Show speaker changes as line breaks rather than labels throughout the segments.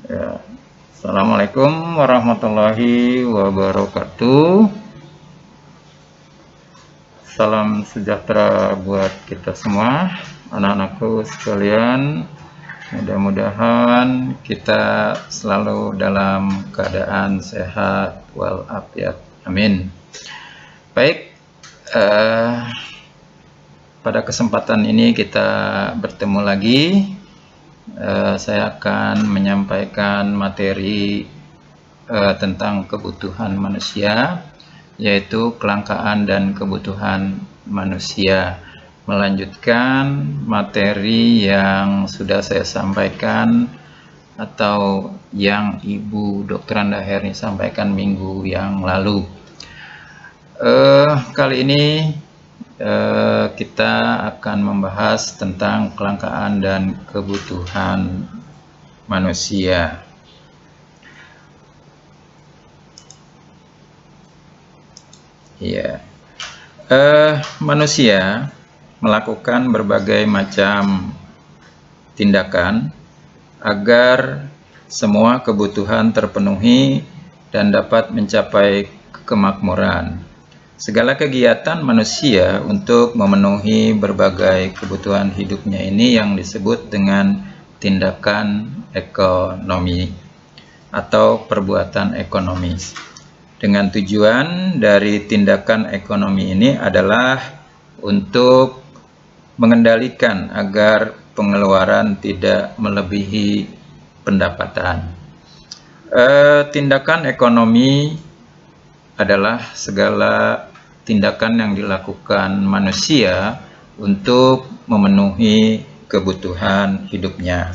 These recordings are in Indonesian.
Ya. Assalamualaikum warahmatullahi wabarakatuh. Salam sejahtera buat kita semua, anak-anakku sekalian. Mudah-mudahan kita selalu dalam keadaan sehat walafiat. Amin. Baik, pada kesempatan ini kita bertemu lagi. Saya akan menyampaikan materi tentang kebutuhan manusia, yaitu kelangkaan dan kebutuhan manusia. Melanjutkan materi yang sudah saya sampaikan atau yang Ibu Dr. Anda Herni sampaikan minggu yang lalu. Kali ini kita akan membahas tentang kelangkaan dan kebutuhan manusia. Ya, manusia melakukan berbagai macam tindakan agar semua kebutuhan terpenuhi dan dapat mencapai kemakmuran. Segala kegiatan manusia untuk memenuhi berbagai kebutuhan hidupnya ini yang disebut dengan tindakan ekonomi atau perbuatan ekonomis. Dengan tujuan dari tindakan ekonomi ini adalah untuk mengendalikan agar pengeluaran tidak melebihi pendapatan. Tindakan ekonomi adalah segala tindakan yang dilakukan manusia untuk memenuhi kebutuhan hidupnya.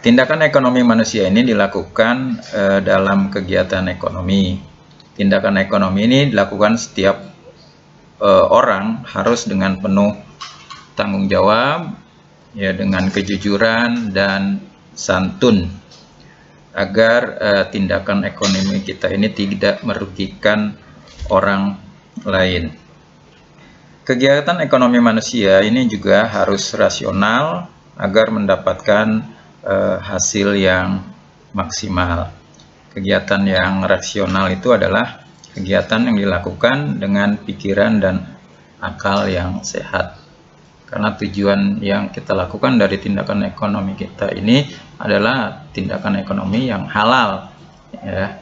Tindakan ekonomi manusia ini dilakukan dalam kegiatan ekonomi. Tindakan ekonomi ini dilakukan setiap orang harus dengan penuh tanggung jawab, ya, dengan kejujuran dan santun, agar tindakan ekonomi kita ini tidak merugikan orang lain. Kegiatan ekonomi manusia ini juga harus rasional agar mendapatkan hasil yang maksimal. Kegiatan yang rasional itu adalah kegiatan yang dilakukan dengan pikiran dan akal yang sehat. Karena tujuan yang kita lakukan dari tindakan ekonomi kita ini adalah tindakan ekonomi yang halal. Ya.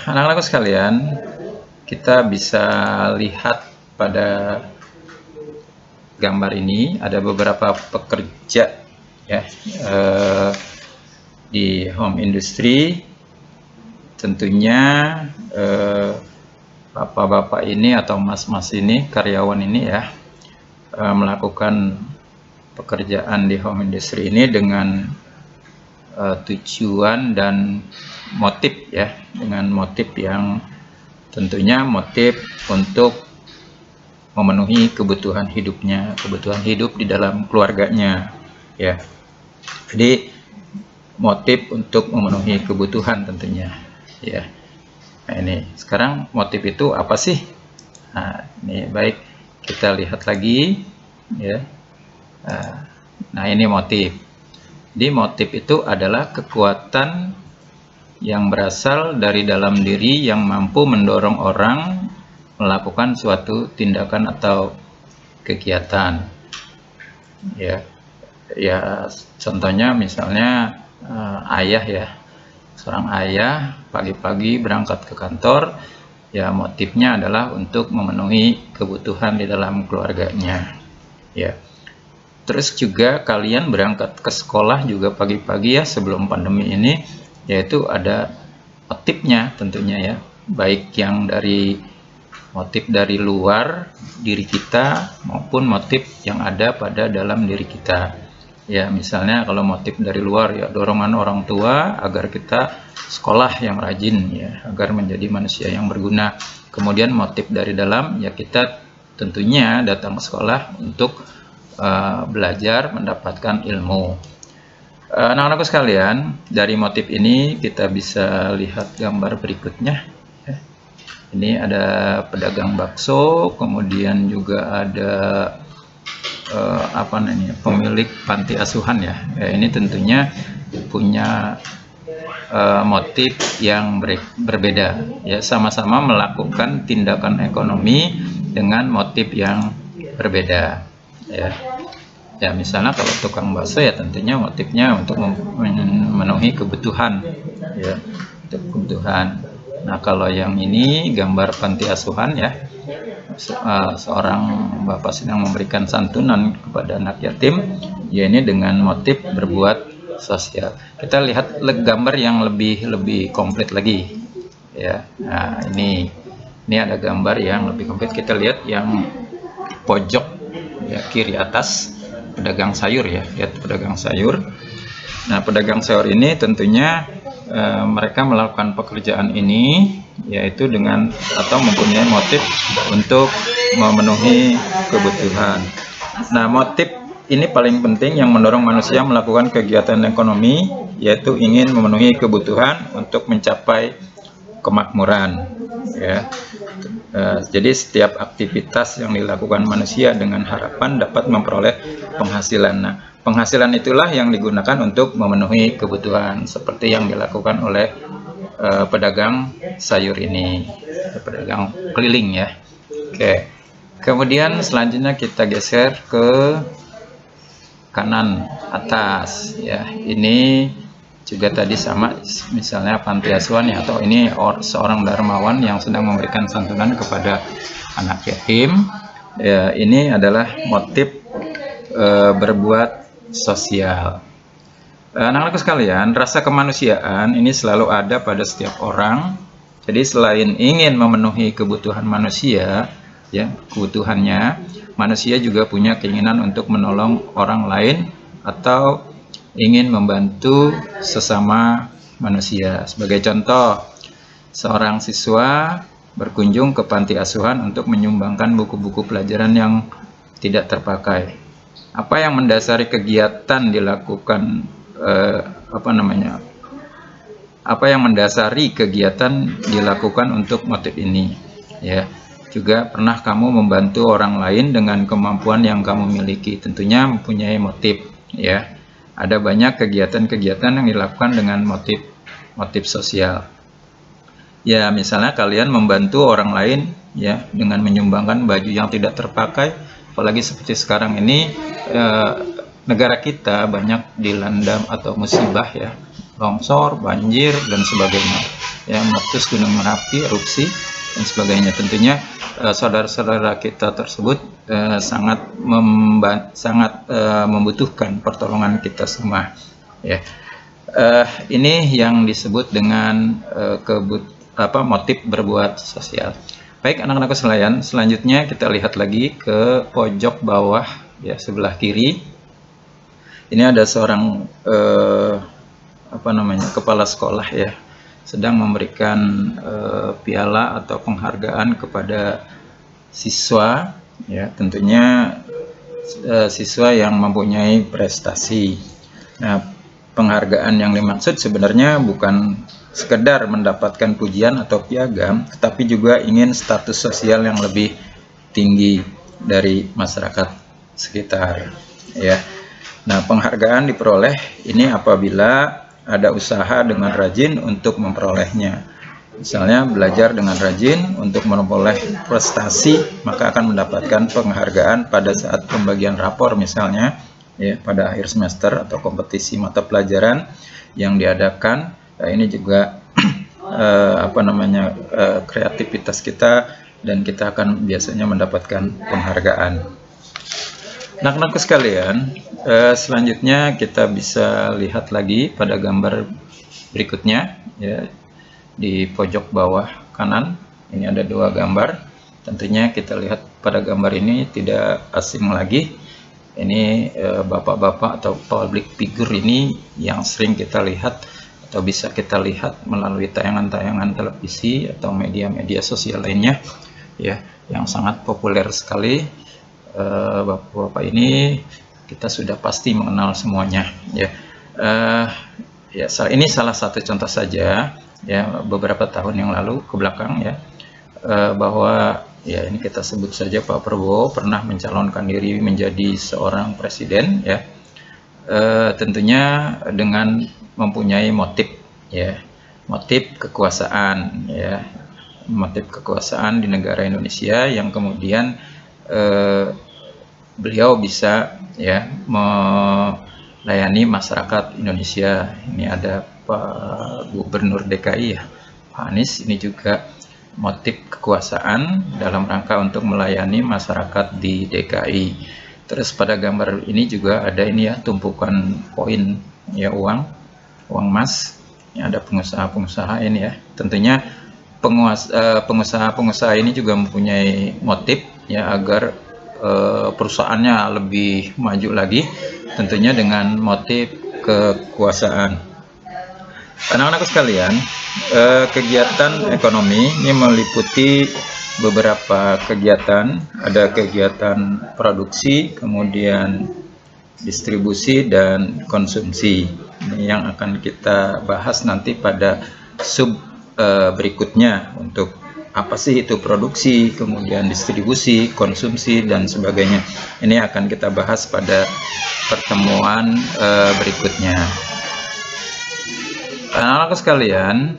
Anak-anakku sekalian, kita bisa lihat pada gambar ini ada beberapa pekerja, ya, di home industry. Tentunya bapak-bapak ini atau mas-mas ini, karyawan ini, ya, melakukan pekerjaan di home industry ini dengan tujuan dan motif, ya, dengan motif yang tentunya motif untuk memenuhi kebutuhan hidupnya, kebutuhan hidup di dalam keluarganya, ya. Jadi motif untuk memenuhi kebutuhan tentunya, ya. Nah, ini sekarang motif itu apa sih? Nah, ini baik kita lihat lagi, ya. Nah, ini motif. Jadi motif itu adalah kekuatan yang berasal dari dalam diri yang mampu mendorong orang melakukan suatu tindakan atau kegiatan, ya. Ya, contohnya misalnya ayah, ya, seorang ayah pagi-pagi berangkat ke kantor, ya, motifnya adalah untuk memenuhi kebutuhan di dalam keluarganya, ya. Terus juga kalian berangkat ke sekolah juga pagi-pagi, ya, sebelum pandemi ini, yaitu ada motifnya tentunya, ya, baik yang dari motif dari luar diri kita maupun motif yang ada pada dalam diri kita. Ya, misalnya kalau motif dari luar, ya, dorongan orang tua agar kita sekolah yang rajin, ya, agar menjadi manusia yang berguna. Kemudian motif dari dalam, ya, kita tentunya datang ke sekolah untuk belajar mendapatkan ilmu. Anak-anakku sekalian, dari motif ini kita bisa lihat gambar berikutnya. Ini ada pedagang bakso, kemudian juga ada pemilik panti asuhan, ya. Ini tentunya punya motif yang berbeda, ya, sama-sama melakukan tindakan ekonomi dengan motif yang berbeda, ya. Ya, misalnya kalau tukang bakso ya tentunya motifnya untuk memenuhi kebutuhan, ya, untuk kebutuhan. Nah, kalau yang ini gambar panti asuhan, ya, seorang bapak sedang memberikan santunan kepada anak yatim, ya, ini dengan motif berbuat sosial. Kita lihat gambar yang lebih komplit lagi, ya. Nah, ini ada gambar yang lebih komplit. Kita lihat yang pojok, ya, kiri atas, pedagang sayur, ya, lihat pedagang sayur. Nah, pedagang sayur ini tentunya mereka melakukan pekerjaan ini yaitu dengan atau mempunyai motif untuk memenuhi kebutuhan. Nah, motif ini paling penting yang mendorong manusia melakukan kegiatan ekonomi, yaitu ingin memenuhi kebutuhan untuk mencapai kemakmuran, ya. Jadi setiap aktivitas yang dilakukan manusia dengan harapan dapat memperoleh penghasilan. Nah, penghasilan itulah yang digunakan untuk memenuhi kebutuhan, seperti yang dilakukan oleh pedagang sayur ini, pedagang keliling, ya. Oke. Kemudian selanjutnya kita geser ke kanan atas, ya. Ini juga tadi sama, misalnya panti asuhan, ya, atau ini seorang dermawan yang sedang memberikan santunan kepada anak yatim. Ya, ini adalah motif berbuat sosial. Anak-anakku sekalian, rasa kemanusiaan ini selalu ada pada setiap orang. Jadi selain ingin memenuhi kebutuhan manusia, ya, kebutuhannya, manusia juga punya keinginan untuk menolong orang lain atau ingin membantu sesama manusia. Sebagai contoh, seorang siswa berkunjung ke panti asuhan untuk menyumbangkan buku-buku pelajaran yang tidak terpakai. Apa yang mendasari kegiatan dilakukan apa yang mendasari kegiatan dilakukan untuk motif ini, ya. Juga pernah kamu membantu orang lain dengan kemampuan yang kamu miliki, tentunya mempunyai motif, ya. Ada banyak kegiatan-kegiatan yang dilakukan dengan motif sosial. Ya, misalnya kalian membantu orang lain, ya, dengan menyumbangkan baju yang tidak terpakai, apalagi seperti sekarang ini negara kita banyak dilanda atau musibah, ya, longsor, banjir dan sebagainya, ya, meletus gunung Merapi, erupsi dan sebagainya. Tentunya saudara-saudara kita tersebut sangat membutuhkan pertolongan kita semua, ya. Ini yang disebut dengan motif berbuat sosial. Baik, anak-anakku sekalian, selanjutnya kita lihat lagi ke pojok bawah, ya, sebelah kiri. Ini ada seorang kepala sekolah, ya, sedang memberikan piala atau penghargaan kepada siswa, ya, tentunya siswa yang mempunyai prestasi. Nah, penghargaan yang dimaksud sebenarnya bukan sekedar mendapatkan pujian atau piagam, tetapi juga ingin status sosial yang lebih tinggi dari masyarakat sekitar, ya. Nah, penghargaan diperoleh ini apabila ada usaha dengan rajin untuk memperolehnya. Misalnya belajar dengan rajin untuk memperoleh prestasi, maka akan mendapatkan penghargaan pada saat pembagian rapor, misalnya, ya, pada akhir semester atau kompetisi mata pelajaran yang diadakan. Nah, ini juga kreativitas kita, dan kita akan biasanya mendapatkan penghargaan. Anak-anakku sekalian, selanjutnya kita bisa lihat lagi pada gambar berikutnya, ya, di pojok bawah kanan. Ini ada dua gambar. Tentunya kita lihat pada gambar ini tidak asing lagi. Ini bapak-bapak atau public figure ini yang sering kita lihat atau bisa kita lihat melalui tayangan-tayangan televisi atau media-media sosial lainnya, ya, yang sangat populer sekali. Bapak-bapak ini kita sudah pasti mengenal semuanya, ya. Ini salah satu contoh saja, ya, beberapa tahun yang lalu ke belakang, ya, bahwa, ya, ini kita sebut saja Pak Prabowo pernah mencalonkan diri menjadi seorang presiden, ya. Tentunya dengan mempunyai motif, ya, motif kekuasaan, ya, motif kekuasaan di negara Indonesia yang kemudian beliau bisa, ya, melayani masyarakat Indonesia. Ini ada Pak Gubernur DKI, ya, Pak Anies. Ini juga motif kekuasaan dalam rangka untuk melayani masyarakat di DKI. Terus pada gambar ini juga ada ini, ya, tumpukan koin, ya, uang emas. Ini ada pengusaha-pengusaha ini, ya. Tentunya pengusaha-pengusaha ini juga mempunyai motif, ya, agar perusahaannya lebih maju lagi, tentunya dengan motif kekuasaan. Anak-anak sekalian, kegiatan ekonomi ini meliputi beberapa kegiatan. Ada kegiatan produksi, kemudian distribusi, dan konsumsi. Ini yang akan kita bahas nanti pada sub berikutnya, untuk apa sih itu produksi, kemudian distribusi, konsumsi, dan sebagainya. Ini akan kita bahas pada pertemuan berikutnya. Anak-anak sekalian,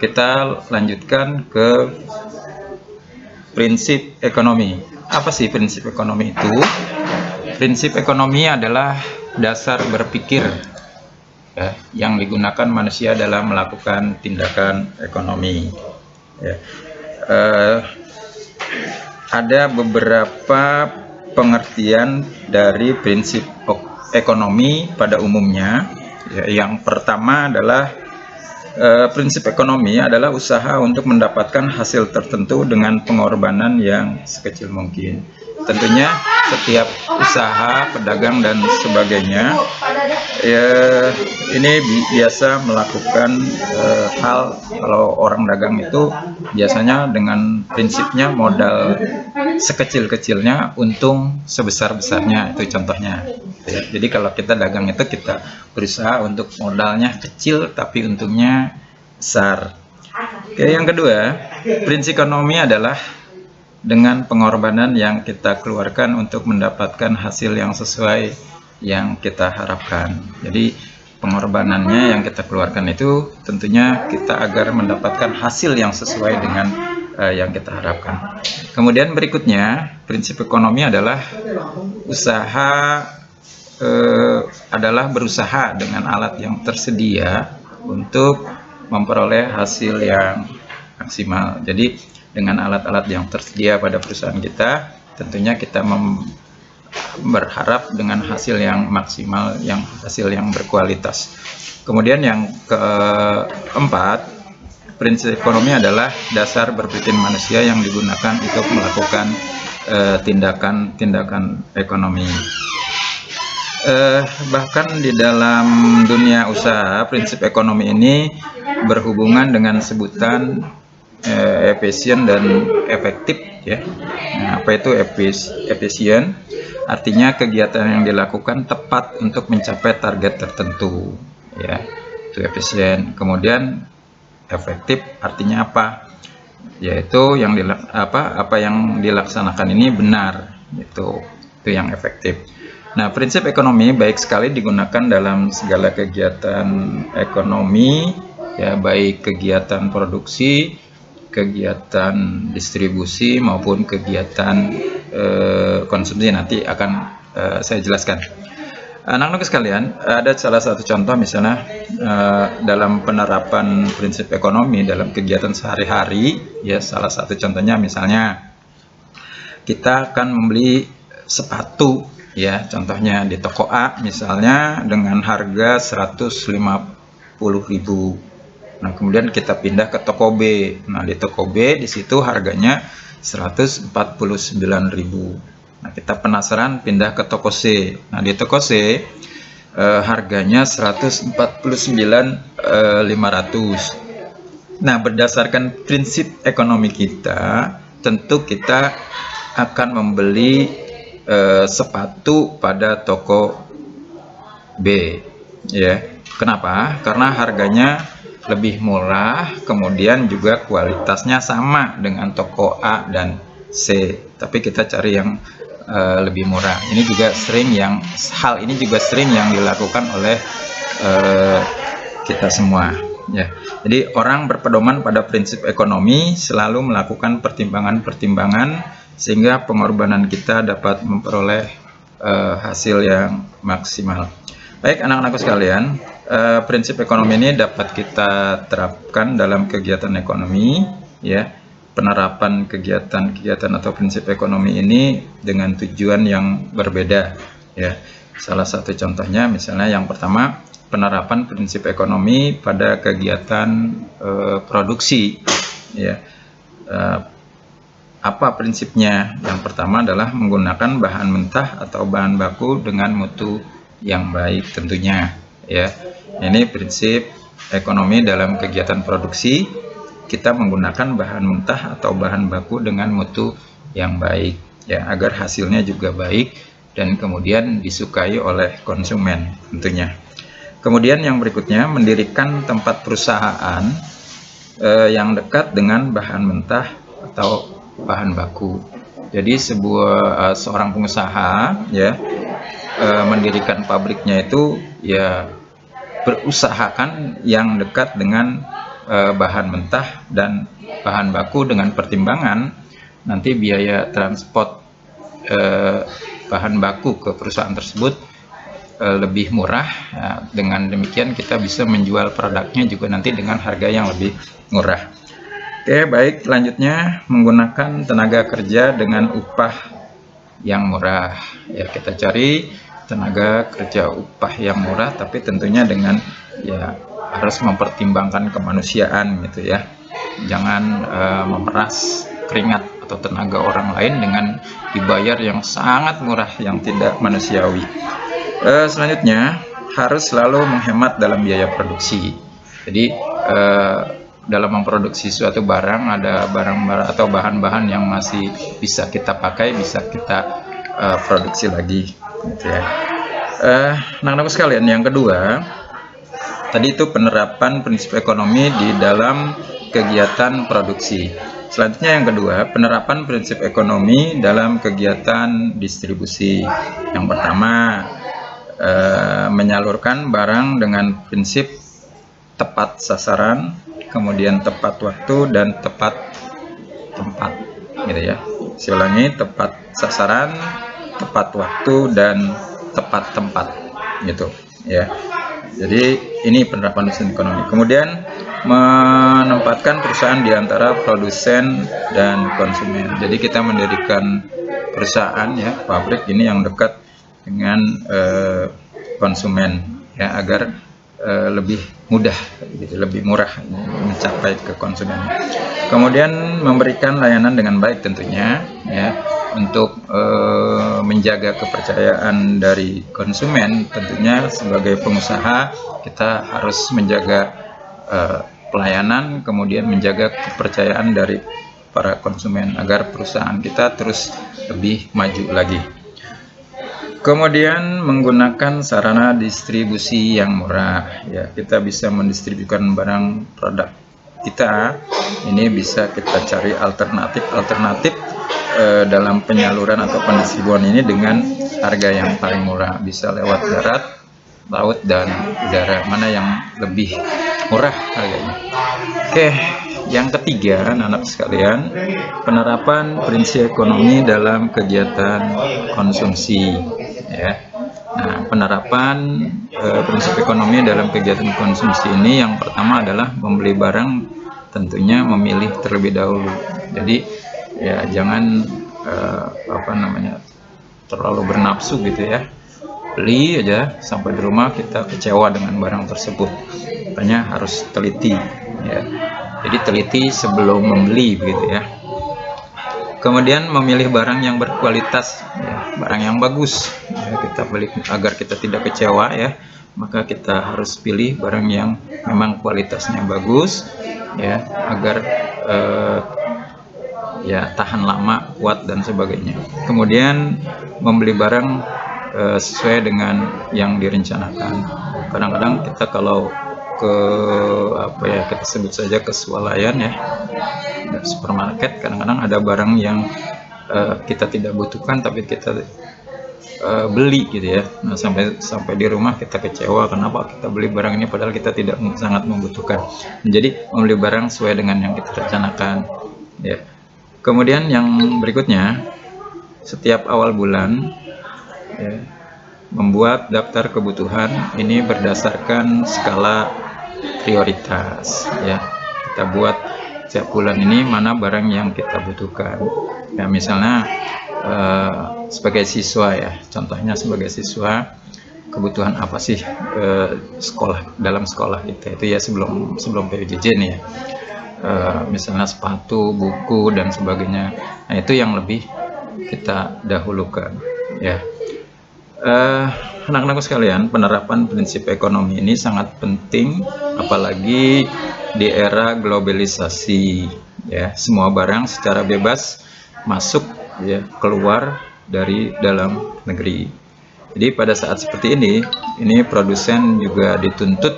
kita lanjutkan ke prinsip ekonomi. Apa sih prinsip ekonomi itu? Prinsip ekonomi adalah dasar berpikir, ya, yang digunakan manusia dalam melakukan tindakan ekonomi. Ya. Ada beberapa pengertian dari prinsip ekonomi pada umumnya. Ya, yang pertama adalah prinsip ekonomi adalah usaha untuk mendapatkan hasil tertentu dengan pengorbanan yang sekecil mungkin. Tentunya setiap usaha, pedagang, dan sebagainya, ya, ini biasa melakukan hal, kalau orang dagang itu biasanya dengan prinsipnya modal sekecil-kecilnya, untung sebesar-besarnya, itu contohnya. Ya, jadi kalau kita dagang itu kita berusaha untuk modalnya kecil tapi untungnya besar. Oke, yang kedua, prinsip ekonomi adalah dengan pengorbanan yang kita keluarkan untuk mendapatkan hasil yang sesuai yang kita harapkan. Jadi pengorbanannya yang kita keluarkan itu tentunya kita agar mendapatkan hasil yang sesuai dengan yang kita harapkan. Kemudian berikutnya, prinsip ekonomi adalah adalah berusaha dengan alat yang tersedia untuk memperoleh hasil yang maksimal. Jadi dengan alat-alat yang tersedia pada perusahaan kita, tentunya kita berharap dengan hasil yang maksimal, hasil yang berkualitas. Kemudian yang keempat, prinsip ekonomi adalah dasar berpikir manusia yang digunakan untuk melakukan tindakan ekonomi. Bahkan di dalam dunia usaha, prinsip ekonomi ini berhubungan dengan sebutan efisien dan efektif, ya. Nah, apa itu efisien? Artinya kegiatan yang dilakukan tepat untuk mencapai target tertentu, ya, itu efisien. Kemudian efektif artinya apa? Yaitu yang apa yang dilaksanakan ini benar, itu yang efektif. Nah, prinsip ekonomi baik sekali digunakan dalam segala kegiatan ekonomi, ya, baik kegiatan produksi, kegiatan distribusi, maupun kegiatan konsumsi. Nanti akan saya jelaskan. Anak-anak sekalian, ada salah satu contoh misalnya dalam penerapan prinsip ekonomi dalam kegiatan sehari-hari, ya. Salah satu contohnya misalnya kita akan membeli sepatu, ya, contohnya di toko A misalnya dengan harga 150.000. Nah, kemudian kita pindah ke toko B. Nah, di toko B di situ harganya 149.000. Nah, kita penasaran pindah ke toko C. Nah, di toko C harganya 149.500. Nah, berdasarkan prinsip ekonomi kita, tentu kita akan membeli sepatu pada toko B, ya. Kenapa? Karena harganya lebih murah, kemudian juga kualitasnya sama dengan toko A dan C, tapi kita cari yang lebih murah. Ini juga sering hal ini juga sering yang dilakukan oleh kita semua ya. Jadi orang berpedoman pada prinsip ekonomi selalu melakukan pertimbangan-pertimbangan sehingga pengorbanan kita dapat memperoleh hasil yang maksimal. Baik anak-anakku sekalian, prinsip ekonomi ini dapat kita terapkan dalam kegiatan ekonomi ya. Penerapan kegiatan-kegiatan atau prinsip ekonomi ini dengan tujuan yang berbeda ya. Salah satu contohnya misalnya yang pertama, penerapan prinsip ekonomi pada kegiatan produksi ya. Apa prinsipnya? Yang pertama adalah menggunakan bahan mentah atau bahan baku dengan mutu yang baik tentunya ya. Ini prinsip ekonomi dalam kegiatan produksi. Kita menggunakan bahan mentah atau bahan baku dengan mutu yang baik ya, agar hasilnya juga baik dan kemudian disukai oleh konsumen tentunya. Kemudian yang berikutnya, mendirikan tempat perusahaan yang dekat dengan bahan mentah atau bahan baku. Jadi seorang pengusaha ya mendirikan pabriknya itu ya berusahakan yang dekat dengan bahan mentah dan bahan baku dengan pertimbangan nanti biaya transport bahan baku ke perusahaan tersebut lebih murah. Dengan demikian kita bisa menjual produknya juga nanti dengan harga yang lebih murah. Oke, baik, selanjutnya menggunakan tenaga kerja dengan upah yang murah ya. Kita cari tenaga kerja upah yang murah, tapi tentunya dengan ya harus mempertimbangkan kemanusiaan gitu ya. Jangan memeras keringat atau tenaga orang lain dengan dibayar yang sangat murah yang tidak manusiawi. Selanjutnya harus selalu menghemat dalam biaya produksi. Jadi dalam memproduksi suatu barang ada barang-barang atau bahan-bahan yang masih bisa kita pakai, bisa kita produksi lagi gitu ya. Anak-anak sekalian, yang kedua tadi itu penerapan prinsip ekonomi di dalam kegiatan produksi. Selanjutnya yang kedua, penerapan prinsip ekonomi dalam kegiatan distribusi. Yang pertama, menyalurkan barang dengan prinsip tepat sasaran, kemudian tepat waktu dan tepat tempat gitu ya. Saya ulangi, tepat sasaran, tepat waktu dan tepat tempat gitu ya. Jadi ini penerapan prinsip ekonomi. Kemudian menempatkan perusahaan di antara produsen dan konsumen. Jadi kita mendirikan perusahaan ya, pabrik ini yang dekat dengan konsumen ya, agar lebih mudah, gitu, lebih murah mencapai ke konsumen. Kemudian memberikan layanan dengan baik tentunya ya, untuk menjaga kepercayaan dari konsumen. Tentunya sebagai pengusaha kita harus menjaga pelayanan, kemudian menjaga kepercayaan dari para konsumen agar perusahaan kita terus lebih maju lagi. Kemudian menggunakan sarana distribusi yang murah ya, kita bisa mendistribusikan barang produk kita. Ini bisa kita cari alternatif dalam penyaluran atau pendistribusian ini dengan harga yang paling murah. Bisa lewat darat, laut dan udara, mana yang lebih murah harganya. Oke, yang ketiga anak-anak sekalian, penerapan prinsip ekonomi dalam kegiatan konsumsi ya. Nah, penerapan prinsip ekonomi dalam kegiatan konsumsi ini yang pertama adalah membeli barang tentunya memilih terlebih dahulu. Jadi ya jangan terlalu bernafsu gitu ya. Beli aja sampai di rumah kita kecewa dengan barang tersebut. Makanya harus teliti ya. Jadi teliti sebelum membeli begitu ya. Kemudian memilih barang yang berkualitas ya, barang yang bagus ya, kita beli agar kita tidak kecewa ya. Maka kita harus pilih barang yang memang kualitasnya bagus ya, agar ya tahan lama, kuat dan sebagainya. Kemudian membeli barang sesuai dengan yang direncanakan. Kadang-kadang kita kalau kita sebut saja ke swalayan ya, supermarket, kadang-kadang ada barang yang kita tidak butuhkan tapi kita beli gitu ya. Nah, sampai di rumah kita kecewa, kenapa kita beli barang ini padahal kita tidak sangat membutuhkan. Jadi membeli barang sesuai dengan yang kita rencanakan ya. Kemudian yang berikutnya, setiap awal bulan ya, membuat daftar kebutuhan ini berdasarkan skala prioritas ya. Kita buat setiap bulan ini mana barang yang kita butuhkan ya. Misalnya sebagai siswa ya, contohnya sebagai siswa, kebutuhan apa sih dalam sekolah kita itu ya, sebelum PJJ nih ya, misalnya sepatu, buku dan sebagainya. Nah, itu yang lebih kita dahulukan ya. Anak-anakku sekalian, penerapan prinsip ekonomi ini sangat penting, apalagi di era globalisasi ya. Semua barang secara bebas masuk ya, keluar dari dalam negeri. Jadi pada saat seperti ini produsen juga dituntut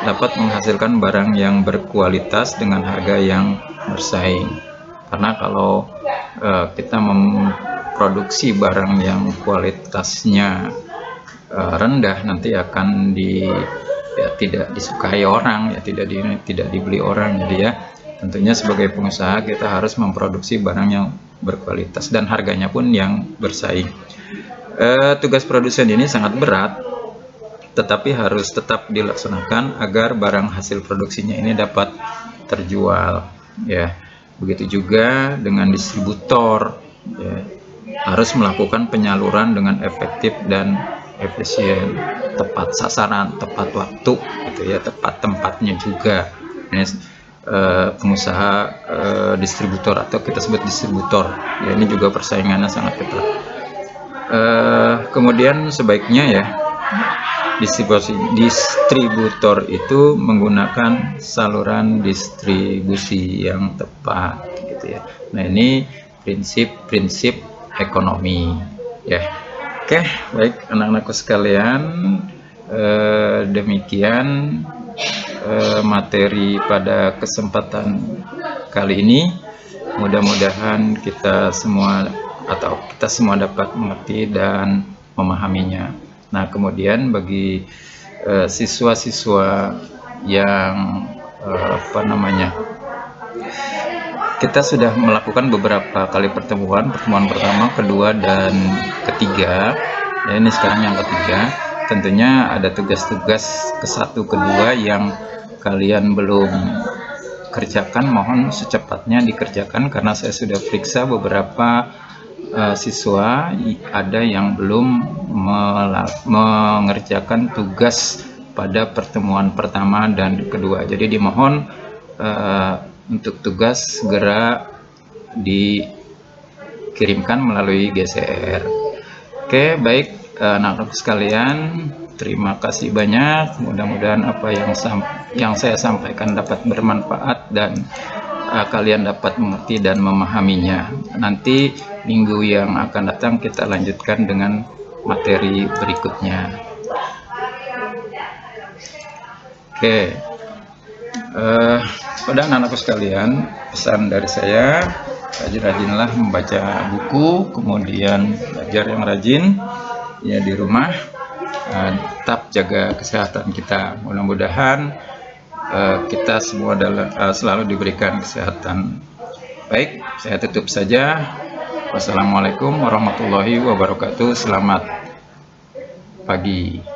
dapat menghasilkan barang yang berkualitas dengan harga yang bersaing. Karena kalau kita memproduksi barang yang kualitasnya rendah, nanti akan tidak disukai orang ya, tidak dibeli orang. Jadi ya, tentunya sebagai pengusaha kita harus memproduksi barang yang berkualitas dan harganya pun yang bersaing. Tugas produsen ini sangat berat, tetapi harus tetap dilaksanakan agar barang hasil produksinya ini dapat terjual ya. Begitu juga dengan distributor ya, harus melakukan penyaluran dengan efektif dan efisien, tepat sasaran, tepat waktu gitu ya, tepat tempatnya juga. Ini pengusaha distributor atau kita sebut distributor ya, ini juga persaingannya sangat ketat. Kemudian sebaiknya ya, distributor itu menggunakan saluran distribusi yang tepat gitu ya. Nah, ini prinsip-prinsip ekonomi ya. Oke, baik anak-anakku sekalian, demikian materi pada kesempatan kali ini. Mudah-mudahan kita semua dapat mengerti dan memahaminya. Nah, kemudian bagi siswa-siswa yang kita sudah melakukan beberapa kali pertemuan pertama, kedua dan ketiga ya, ini sekarang yang ketiga. Tentunya ada tugas-tugas ke-1, kedua yang kalian belum kerjakan, mohon secepatnya dikerjakan, karena saya sudah periksa beberapa siswa ada yang belum mengerjakan tugas pada pertemuan pertama dan kedua. Jadi dimohon untuk tugas segera dikirimkan melalui GCR. Oke, baik anak-anak sekalian, terima kasih banyak. Mudah-mudahan apa yang saya sampaikan dapat bermanfaat dan kalian dapat mengerti dan memahaminya. Nanti minggu yang akan datang kita lanjutkan dengan materi berikutnya. Oke, pada anak-anakku sekalian, pesan dari saya, rajin-rajinlah membaca buku, kemudian belajar yang rajin ya di rumah. Tetap jaga kesehatan kita. Mudah-mudahan kita semua selalu diberikan kesehatan. Baik, saya tutup saja. Wassalamualaikum warahmatullahi wabarakatuh. Selamat pagi.